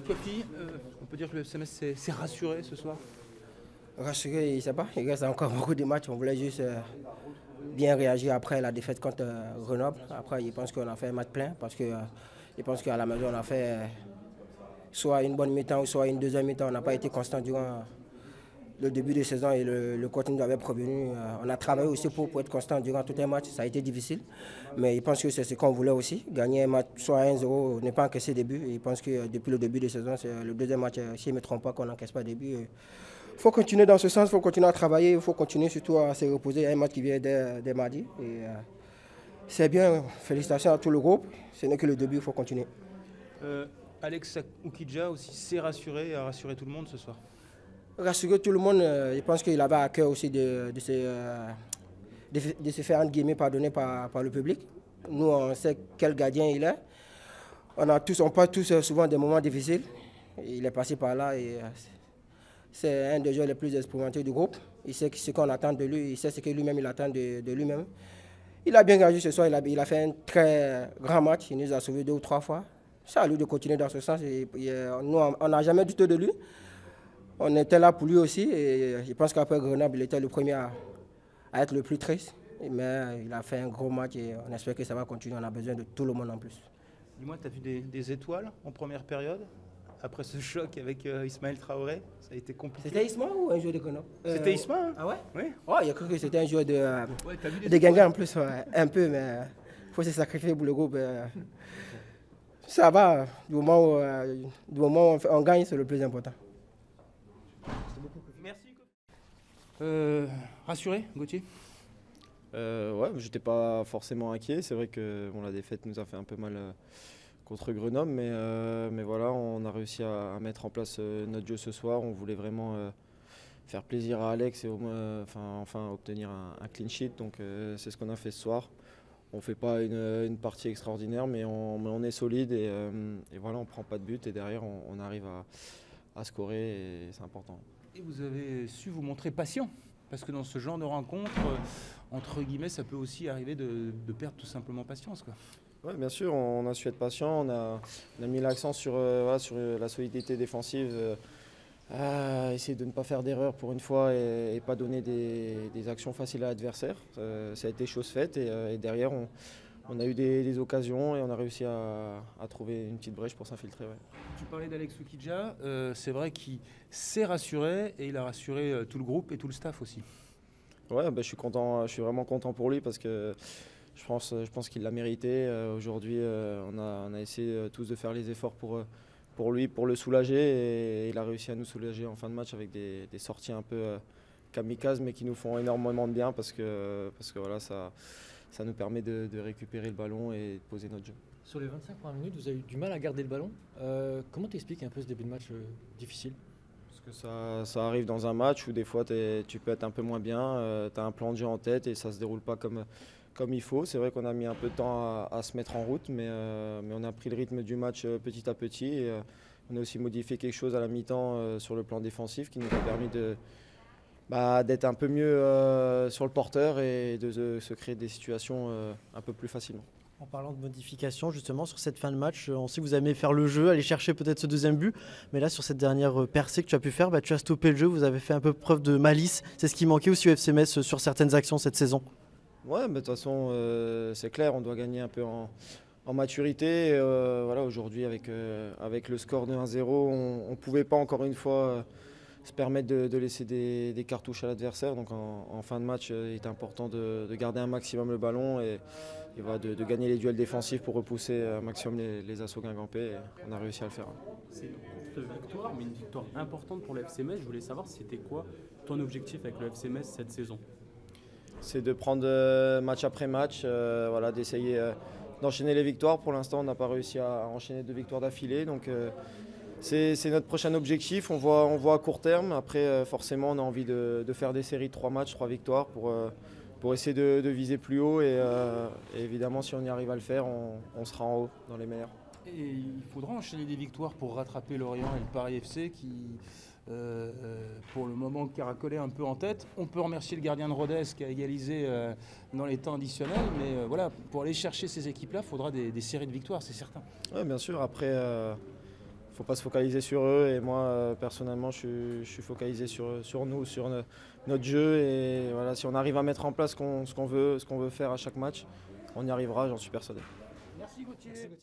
Kofi, on peut dire que le FCMS s'est rassuré ce soir. Rassuré, il ne sait pas. Il reste encore beaucoup de matchs. On voulait juste bien réagir après la défaite contre Grenoble. Après, il pense qu'on a fait un match plein parce que il pense qu'à la maison, on a fait soit une bonne mi-temps ou soit une deuxième mi-temps. On n'a pas été constant durant le début de saison et le coach nous avait prévenu. On a travaillé aussi pour être constant durant tout un match. Ça a été difficile. Mais il pense que c'est ce qu'on voulait aussi. Gagner un match soit 1-0, ne pas encaisser des buts. Il pense que depuis le début de saison, c'est le deuxième match, si je ne me trompe pas, qu'on n'encaisse pas des buts. Il faut continuer dans ce sens, il faut continuer à travailler, il faut continuer surtout à se reposer. Il y a un match qui vient dès mardi. C'est bien, félicitations à tout le groupe. Ce n'est que le début, il faut continuer. Alex Oukidja aussi s'est rassuré et a rassuré tout le monde ce soir. Rassurer tout le monde, je pense qu'il avait à cœur aussi de se faire entre guillemets pardonner par le public. Nous, on sait quel gardien il est. On passe tous souvent des moments difficiles. Il est passé par là et c'est un des joueurs les plus expérimentés du groupe. Il sait ce qu'on attend de lui, il sait ce que lui-même il attend de lui-même. Il a bien réagi ce soir, il a fait un très grand match, il nous a sauvés 2 ou 3 fois. C'est à lui de continuer dans ce sens. Nous, on n'a jamais douté de lui. On était là pour lui aussi et je pense qu'après Grenoble, il était le premier à être le plus triste. Mais il a fait un gros match et on espère que ça va continuer. On a besoin de tout le monde en plus. Dis-moi, tu as vu des étoiles en première période? Après ce choc avec Ismaël Traoré, ça a été compliqué. C'était Isma ou un joueur de Grenoble? C'était Isma, hein? Ah ouais? Oui. Oh, il a cru que c'était un joueur Ouais, t'as vu de Guingamp en plus, ouais, un peu, mais il faut se sacrifier pour le groupe. Ça va, du moment où on gagne, c'est le plus important. Merci. Rassuré, Gauthier? Ouais, j'étais pas forcément inquiet. C'est vrai que bon, la défaite nous a fait un peu mal contre Grenoble, mais voilà, on a réussi à mettre en place notre jeu ce soir. On voulait vraiment faire plaisir à Alex et enfin obtenir un clean sheet. Donc c'est ce qu'on a fait ce soir. On ne fait pas une partie extraordinaire, mais on est solide et voilà, on ne prend pas de but et derrière on arrive à scorer et c'est important. Et vous avez su vous montrer patient, parce que dans ce genre de rencontre, entre guillemets, ça peut aussi arriver de perdre tout simplement patience, quoi. Oui, bien sûr, on a su être patient, on a mis l'accent sur la solidité défensive, essayer de ne pas faire d'erreur pour une fois et pas donner des actions faciles à l'adversaire. Ça a été chose faite et derrière on a eu des occasions et on a réussi à trouver une petite brèche pour s'infiltrer. Ouais. Tu parlais d'Alex Oukidja, c'est vrai qu'il s'est rassuré et il a rassuré tout le groupe et tout le staff aussi. Ouais, je suis content, je suis vraiment content pour lui parce que je pense qu'il l'a mérité. Aujourd'hui, on a essayé tous de faire les efforts pour lui, pour le soulager et il a réussi à nous soulager en fin de match avec des sorties un peu kamikazes mais qui nous font énormément de bien parce que voilà, ça nous permet de récupérer le ballon et de poser notre jeu. Sur les 25 premières minutes, vous avez eu du mal à garder le ballon. Comment t'expliques un peu ce début de match difficile? Parce que ça arrive dans un match où des fois tu peux être un peu moins bien, tu as un plan de jeu en tête et ça ne se déroule pas comme il faut. C'est vrai qu'on a mis un peu de temps à se mettre en route, mais on a pris le rythme du match petit à petit. Et, on a aussi modifié quelque chose à la mi-temps sur le plan défensif qui nous a permis d'être un peu mieux sur le porteur et de se créer des situations un peu plus facilement. En parlant de modification, justement, sur cette fin de match, on sait que vous aimez faire le jeu, aller chercher peut-être ce deuxième but. Mais là, sur cette dernière percée que tu as pu faire, tu as stoppé le jeu, vous avez fait un peu preuve de malice. C'est ce qui manquait aussi au FC Metz sur certaines actions cette saison. Ouais, de toute façon, c'est clair, on doit gagner un peu en maturité. Voilà, aujourd'hui, avec le score de 1-0, on ne pouvait pas encore une fois se permettre de laisser des cartouches à l'adversaire. Donc en fin de match, il est important de garder un maximum le ballon et voilà, de gagner les duels défensifs pour repousser un maximum les assauts guingampais. On a réussi à le faire. C'est une courte victoire, mais une victoire importante pour le FC Metz. Je voulais savoir c'était quoi ton objectif avec le FC Metz cette saison? C'est de prendre match après match, voilà, d'essayer d'enchaîner les victoires. Pour l'instant, on n'a pas réussi à enchaîner 2 victoires d'affilée. Donc c'est notre prochain objectif. On voit à court terme. Après, forcément, on a envie de faire des séries de 3 matchs, 3 victoires pour essayer de viser plus haut. Et évidemment, si on y arrive à le faire, on sera en haut dans les meilleurs. Et il faudra enchaîner des victoires pour rattraper Lorient et le Paris FC qui, pour le moment, caracolait un peu en tête. On peut remercier le gardien de Rodez qui a égalisé dans les temps additionnels, mais voilà, pour aller chercher ces équipes-là, il faudra des séries de victoires, c'est certain. Oui, bien sûr. Après, faut pas se focaliser sur eux. Et moi, personnellement, je suis focalisé sur nous, sur notre jeu. Et voilà, si on arrive à mettre en place ce qu'on veut faire à chaque match, on y arrivera, j'en suis persuadé. Merci Gauthier.